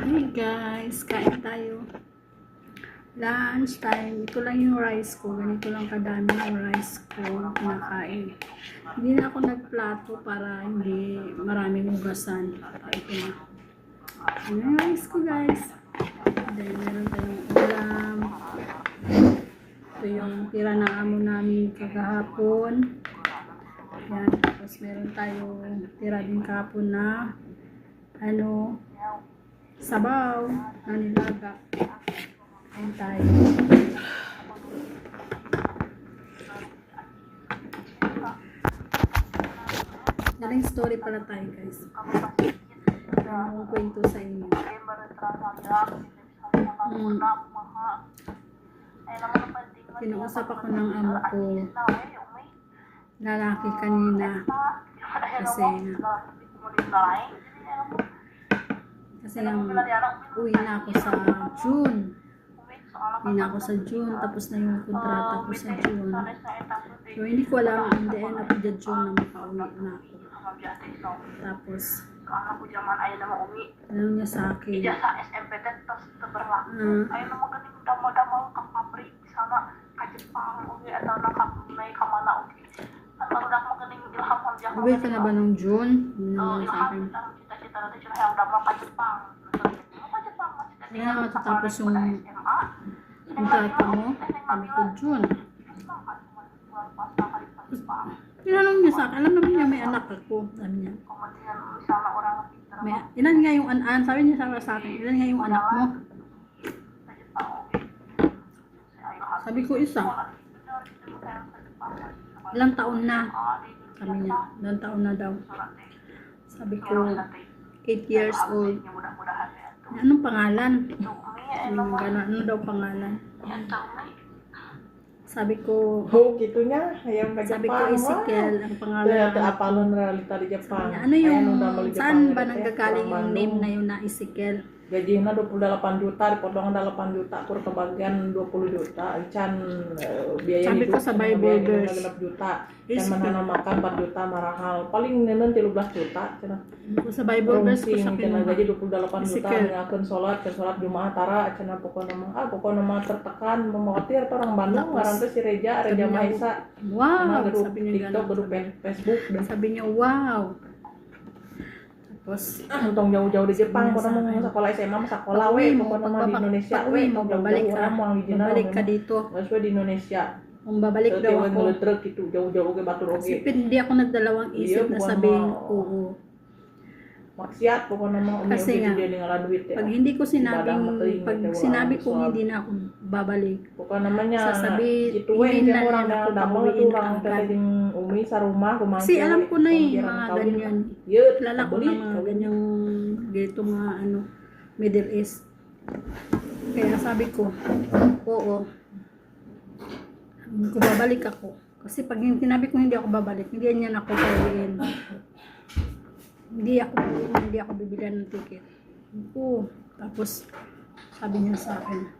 Hey guys, kain tayo. Lunch time. Ito lang yung rice ko. Ganito lang kadami yung rice ko kinakain. Hindi na ako nagplato para hindi maraming hugasan. Ito na. Ano yung rice ko guys? Then meron tayong ulam. Ito yung tira na amo namin kagahapon. Yan. Tapos meron tayong tira din kahapon na sabaw na nilaga. Kain tayo. Daling story pala tayo guys. Ang kwento sa inyo. Kinausap ako ng amo ko. Lalaki kanina. Kasi uwi na ako sa June. Uwi na ako sa June. Tapos na yung kontrata ko sa June. So hindi ko alam in the end of the June na makauwi na ako. Tapos ano niya sa akin? Uwi ka na ba ng June? Ano sa akin? Kaya matatapos yung kontrata mo? Sabi ko, June. Tinanong niya sa akin, alam naman niya may anak ako. Sabi niya. Ilan nga yung anak? Sabi niya sa akin, ilan nga yung anak mo? Sabi ko, isa. Ilang taon na? Sabi niya, ilang taon na daw. Sabi ko, 8 years old. Anong pangalan? Ano daw pangalan? Sabi ko, gitu nya, sabi ko Ezekiel, ang pangalan. Apalon realita di Jepang. Ano yung, saan ba nanggagaling yung name na yun na Ezekiel? Gajinya 28 juta, dipotong 8 juta, kur kebagian 20 juta. Can biaya sabi hidup ko sa Bible verse 6 juta. Can menanamkan 4 juta marahal. Paling neun 13 juta cenah. Sa Bible verse ko sa cenah gaji 28 juta Ezekiel. ngakeun salat Jumaah tara cenah pokona mah tertekan memawatir orang Bandung ngaran teh si Reja Maisa. Wow, Grup sabi niya TikTok, grup Facebook dan sabi niya, wow. Tapos, untung jauh-jauh di Jepang, pokoknya mau sekolah SMA, sekolah we, pokoknya mah di Indonesia, we, mau babalik ka, babalik ka dito. Sesuai di Indonesia. Kung babalik daw ako, ngeledrek gitu, jauh-jauh ke Batur kasi oge. hindi ako nagdalawang isip na sabihin oo. Maksiat, pokoknya mah umi Kasi nga, dia ninggalan duit ya. Pag hindi ko sinabing, pag sinabi ko hindi na ako babalik, pokoknya namanya itu we, orang yang damang itu orang tading umi sa rumah, kumangkir. Kasi alam ko na mga ganyan. Kilala ko na mga ganyang dito mga Middle East. Kaya sabi ko, oo. Kung babalik ako. Kasi pag sinabi ko hindi ako babalik, hindi niya ako pauwiin. Hindi ako bibilan ng ticket. Tapos sabi niya sa akin,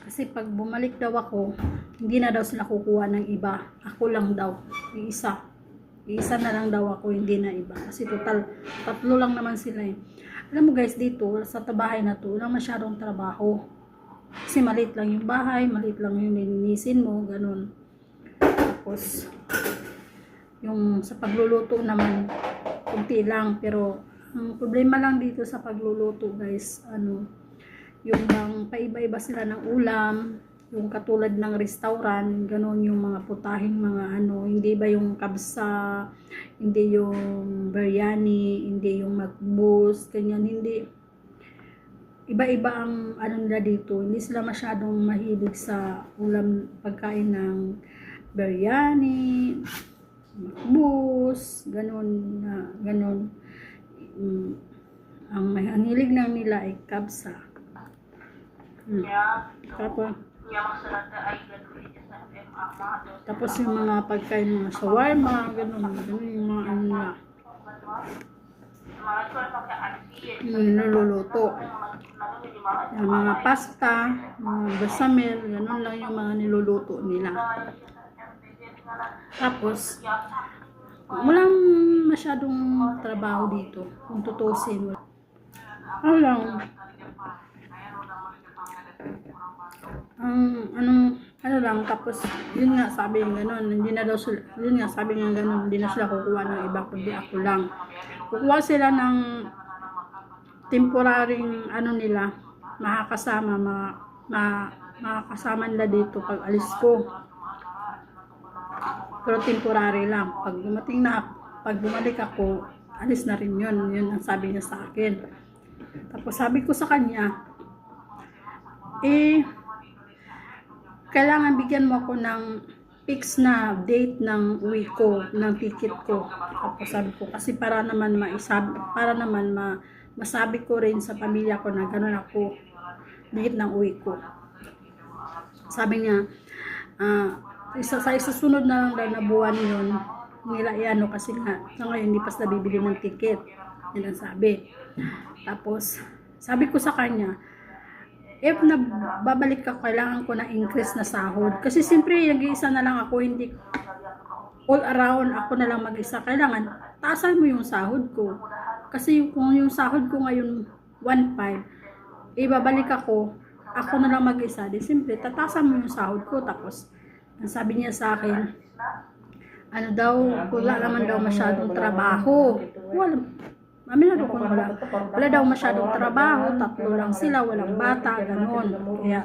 kasi pag bumalik daw ako, hindi na daw sila kukuha ng iba. Ako lang daw. Iisa na lang daw ako, hindi na iba. Kasi total, 3 lang naman sila eh. Alam mo guys, dito, sa bahay na to, walang masyadong trabaho. Kasi maliit lang yung bahay, maliit lang yung nilinisin mo, ganun. Tapos, yung sa pagluluto naman, kunti lang. Pero, ang problema lang dito sa pagluluto guys, yung bang paiba-iba sila ng ulam, yung katulad ng restaurant, ganun yung mga putahing mga hindi ba yung kabsa, hindi yung biryani, hindi yung magbus, ganyan, hindi. Iba-iba ang nila dito, hindi sila masyadong mahilig sa ulam, pagkain ng biryani, magbus, ganun. Ang hilig lang nila ay kabsa. Tapos yung mga pagkain, mga shawarma, ganun yung mga niluluto. Yung mga pasta, mga bechamel, ganun lang yung mga niluluto nila. Tapos, walang masyadong trabaho dito, kung tutusin. Ano lang, ano lang, tapos, yun nga, sabi yung gano'n, hindi na daw sila, yun nga, sabi nga gano'n, hindi na sila kukuha ng iba, kundi ako lang. Kukuha sila ng temporaryong, ano nila, makakasama, makakasama nila dito pag alis ko. Pero temporary lang. Pag dumating na, pag bumalik ako, alis na rin yun. Yun ang sabi niya sa akin. Tapos sabi ko sa kanya, kailangan bigyan mo ako ng fix na date ng uwi ko, ng ticket ko. Tapos sabi ko, kasi para naman masabi ko rin sa pamilya ko na gano'n ako, date ng uwi ko. Sabi niya, sa isasunod na lang daw na buwan yun, nila iano kasi nga, sa ngayon hindi pa sila bibili ng ticket. Yan ang sabi. Tapos, sabi ko sa kanya, if na babalik ako, kailangan ko na increase na sahod. Kasi siyempre, nag-iisa na lang ako, hindi all around ako na lang mag-isa. Kailangan, taasan mo yung sahod ko. Kasi kung yung sahod ko ngayon 1.5, ibabalik ako na lang mag-isa. Di siyempre, tatasan mo yung sahod ko. Tapos, ang sabi niya sa akin, ano daw, wala naman daw masyadong trabaho. Wala daw masyadong trabaho, 3 lang sila, walang bata, ganon. Kaya,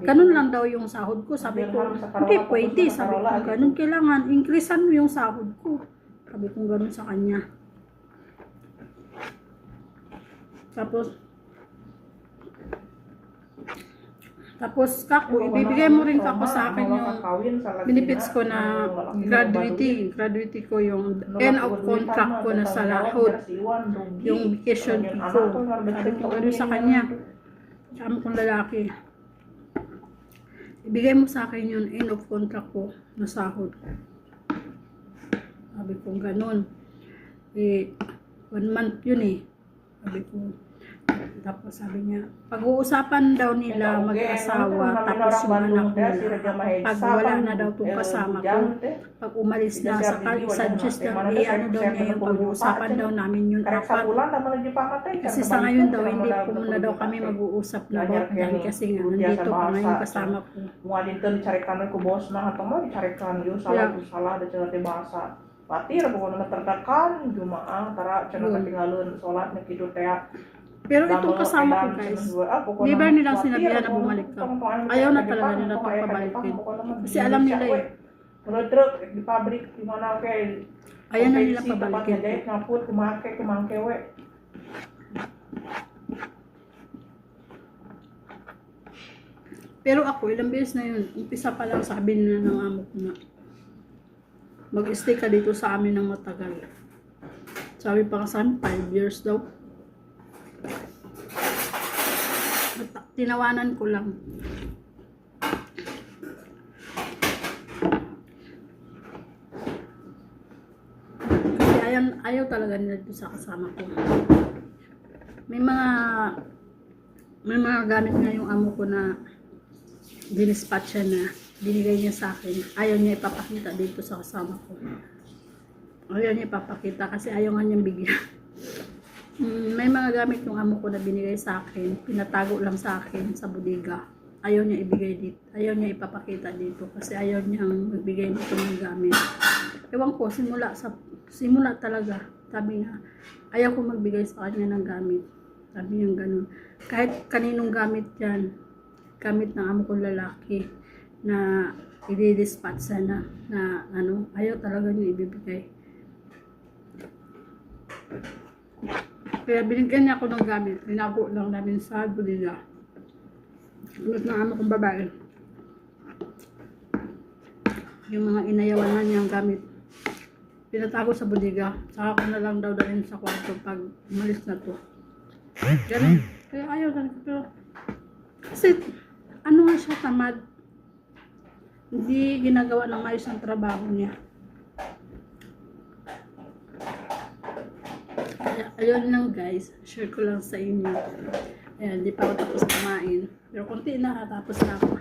ganon lang daw yung sahod ko. Sabi ko, hindi pwede. Sabi ko, ganon, kailangan, increasean mo yung sahod ko. Sabi ko, ganon sa kanya. Tapos kako, ibibigay mo rin kako sa akin yung benefits ko na gratuity ko, yung end of contract ko na sa lahod, yung vacation ko. Sabi ko gano'n sa kanya, sabi kong lalaki, ibigay mo sa akin yung end of contract ko na sahod. Sabi ko gano'n, 1 month yun sabi ko. Tapos sabi niya, pag-uusapan daw nila mag-asawa, tapos yung anak nila, pag wala na daw itong kasama ko, pag umalis na, saka i-suggest daw, ano daw niya yung pag-uusapan daw namin yung 4. Kasi sa ngayon daw, hindi po muna daw kami mag-uusap na about yan, kasi nga, nandito pa ngayon kasama ko. Mga dito, dicarikan ko boss na hatong dicarikan yun, salah, dito natin basa. Patir, bukan naman tertekan, jumaang, tara, tiyan na katingalun, sholat, nakidot kaya. Pero itong kasama ko guys, di ba nilang sinabihan na bumalik ka? Ayaw na talaga nila itong pabalikin. Kasi alam nila truk di pabrik, di mana kayak. Ayaw na nila pabalikin. Ngaput, kumangke we. Pero ako, ilang beses na yun, umpisa pa lang sabi nila ng amo ko na mag-stay ka dito sa amin ng matagal. Sabi pa nga sa amin, 5 years daw. Tinawanan ko lang. Kasi ayaw talaga nila dito sa kasama ko. May mga gamit nga yung amo ko na dinispatch siya na binigay niya sa akin. Ayaw niya ipapakita dito sa kasama ko. Ayaw niya ipapakita kasi ayaw nga niyang bigyan. May mga gamit yung amo ko na binigay sa akin, pinatago lang sa akin sa bodega. Ayaw niya ibigay dito, ayaw niya ipapakita dito kasi ayaw niyang magbigay nito ng gamit. Ewan ko, simula talaga, sabi nga, ayaw ko magbigay sa kanya ng gamit. Sabi niya ganun. Kahit kaninong gamit yan, gamit ng amo kong lalaki na i-dispatch na ayaw talaga niya ibibigay. Kaya binigyan niya ako ng gamit. Tinago lang namin sa bodega. Gamit ng amo kong babae. Yung mga inayawan na niyang gamit. Pinatago sa bodega. Saka ko na lang daw dalhin sa kwarto pag umalis na to. Ganun. Kaya ayaw talaga. Pero kasi ano nga siya, tamad. Hindi ginagawa ng ayos ang trabaho niya. Ayun lang guys, share ko lang sa inyo. Ayan, di pa ako tapos kumain. Pero konti na, tapos na ako.